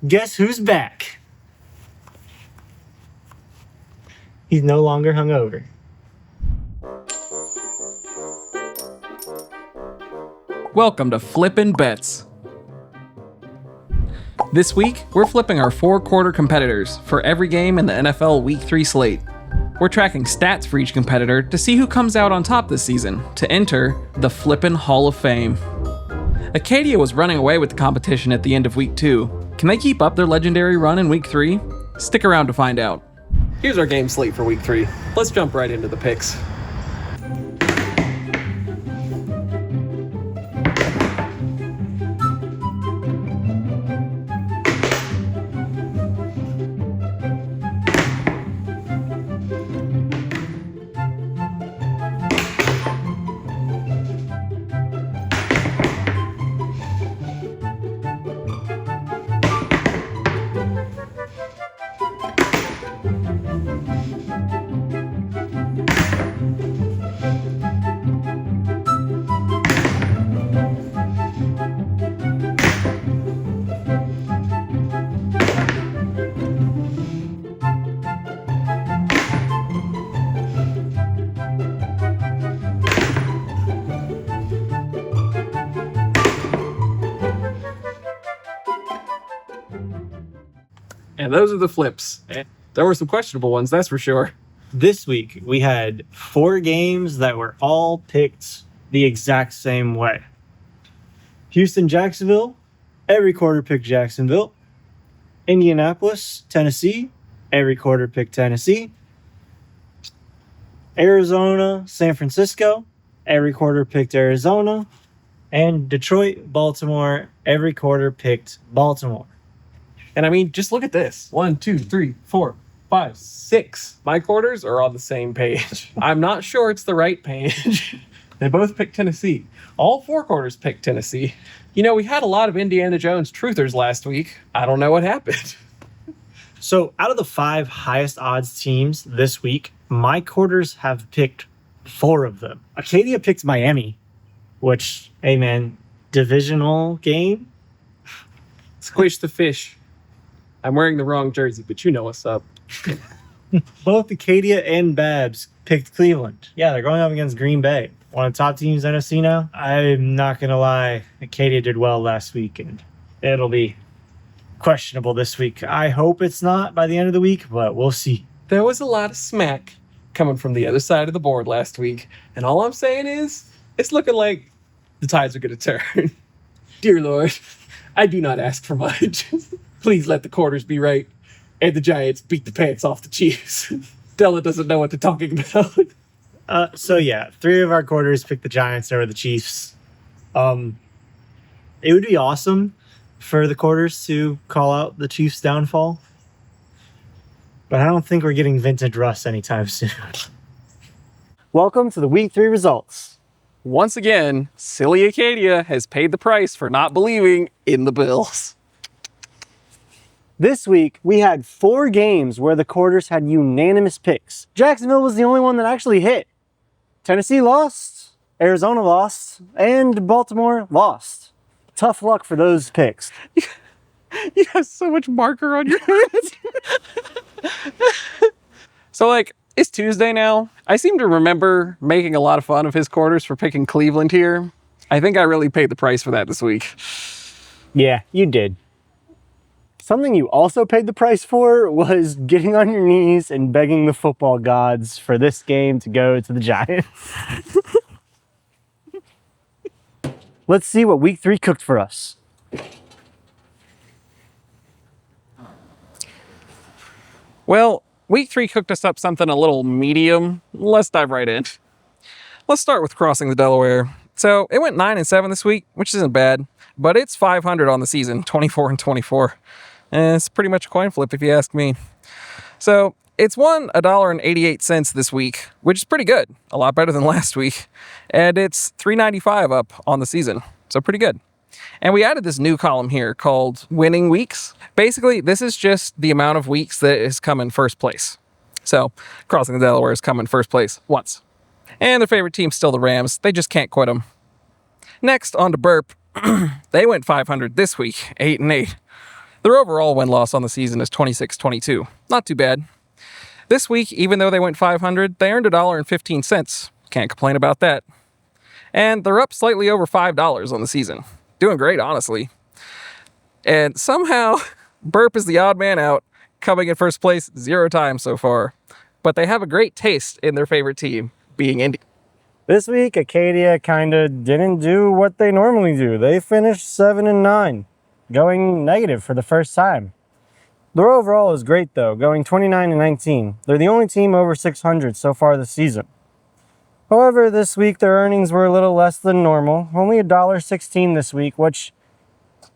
Guess who's back? He's no longer hungover. Welcome to Flippin' Bets. This week, we're flipping our 4-quarter competitors for every game in the NFL Week 3 slate. We're tracking stats for each competitor to see who comes out on top this season to enter the Flippin' Hall of Fame. Acadia was running away with the competition at the end of Week 2. Can they keep up their legendary run in Week 3? Stick around to find out. Here's our game slate for Week 3. Let's jump right into the picks. And those are the flips. There were some questionable ones, that's for sure. This week, we had 4 games that were all picked the exact same way. Houston, Jacksonville, every quarter picked Jacksonville. Indianapolis, Tennessee, every quarter picked Tennessee. Arizona, San Francisco, every quarter picked Arizona. And Detroit, Baltimore, every quarter picked Baltimore. And I mean, just look at this. 1, 2, 3, 4, 5, 6. My quarters are on the same page. I'm not sure it's the right page. They both picked Tennessee. All 4 quarters picked Tennessee. You know, we had a lot of Indiana Jones truthers last week. I don't know what happened. So out of the 5 highest odds teams this week, my quarters have picked 4 of them. Acadia picked Miami, which, hey man, divisional game. Squish the fish. I'm wearing the wrong jersey, but you know what's up. Both Acadia and Babs picked Cleveland. Yeah, they're going up against Green Bay. One of the top teams in NFC now. I'm not going to lie. Acadia did well last week, and it'll be questionable this week. I hope it's not by the end of the week, but we'll see. There was a lot of smack coming from the other side of the board last week, and all I'm saying is, it's looking like the tides are going to turn. Dear Lord, I do not ask for much. Please let the quarters be right, and the Giants beat the pants off the Chiefs. Della doesn't know what they're talking about. So yeah, 3 of our quarters picked the Giants over the Chiefs. It would be awesome for the quarters to call out the Chiefs' downfall, but I don't think we're getting vintage Russ anytime soon. Welcome to the Week 3 results. Once again, silly Acadia has paid the price for not believing in the Bills. This week, we had 4 games where the quarters had unanimous picks. Jacksonville was the only one that actually hit. Tennessee lost, Arizona lost, and Baltimore lost. Tough luck for those picks. You have so much marker on your hands. So, it's Tuesday now. I seem to remember making a lot of fun of his quarters for picking Cleveland here. I think I really paid the price for that this week. Yeah, you did. Something you also paid the price for was getting on your knees and begging the football gods for this game to go to the Giants. Let's see what Week 3 cooked for us. Well, Week 3 cooked us up something a little medium. Let's dive right in. Let's start with crossing the Delaware. So it went 9-7 this week, which isn't bad, but it's 500 on the season, 24-24. And it's pretty much a coin flip if you ask me. So it's won $1.88 this week, which is pretty good. A lot better than last week. And it's $3.95 up on the season. So pretty good. And we added this new column here called winning weeks. Basically, this is just the amount of weeks that has come in first place. So crossing the Delaware has come in first place once. And their favorite team's still the Rams. They just can't quit them. Next, on to Burp. They went 500 this week, 8-8. Their overall win-loss on the season is 26-22. Not too bad. This week, even though they went 500, they earned $1.15. Can't complain about that. And they're up slightly over $5 on the season. Doing great, honestly. And somehow, Burp is the odd man out, coming in first place 0 times so far. But they have a great taste in their favorite team, being Indy. This week, Acadia kind of didn't do what they normally do. They finished 7-9, going negative for the first time. Their overall is great though, going 29-19. They're the only team over 600 so far this season. However, this week their earnings were a little less than normal, only $1.16 this week, which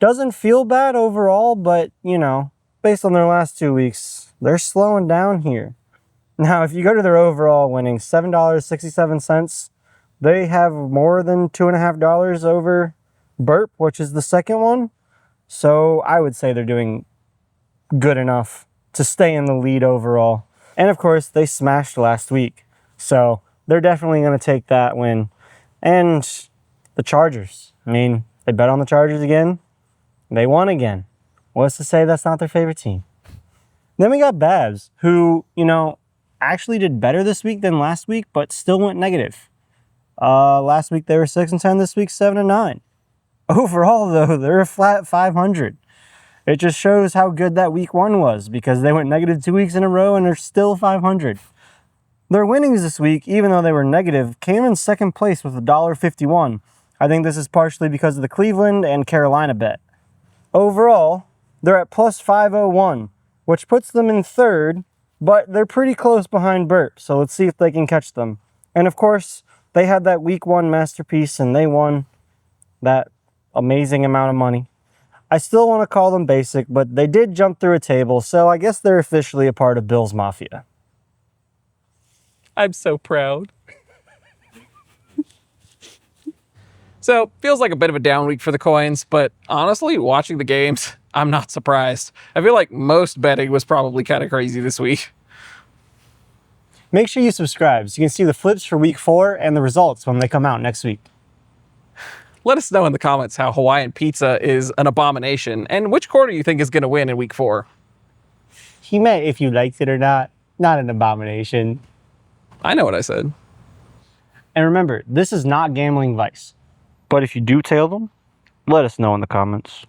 doesn't feel bad overall, but you know, based on their last 2 weeks, they're slowing down here. Now, if you go to their overall winnings, $7.67, they have more than $2.50 over Burp, which is the second one. So I would say they're doing good enough to stay in the lead overall. And of course, they smashed last week. So they're definitely going to take that win. And the Chargers. I mean, they bet on the Chargers again. They won again. What's to say that's not their favorite team? Then we got Babs, who, you know, actually did better this week than last week, but still went negative. Last week they were 6-10, this week 7-9. Overall, though, they're a flat 500. It just shows how good that week 1 was, because they went negative 2 weeks in a row and they're still 500. Their winnings this week, even though they were negative, came in second place with $1.51. I think this is partially because of the Cleveland and Carolina bet. Overall, they're at plus 501, which puts them in third, but they're pretty close behind Burp, so let's see if they can catch them. And of course, they had that week 1 masterpiece and they won that amazing amount of money. I still want to call them basic, but they did jump through a table, so I guess they're officially a part of Bill's Mafia. I'm so proud. So, feels like a bit of a down week for the coins, but honestly, watching the games, I'm not surprised. I feel like most betting was probably kind of crazy this week. Make sure you subscribe so you can see the flips for week 4 and the results when they come out next week. Let us know in the comments how Hawaiian pizza is an abomination and which quarter you think is going to win in week 4. He meant if you liked it or not an abomination. I know what I said. And remember, this is not gambling advice. But if you do tail them, let us know in the comments.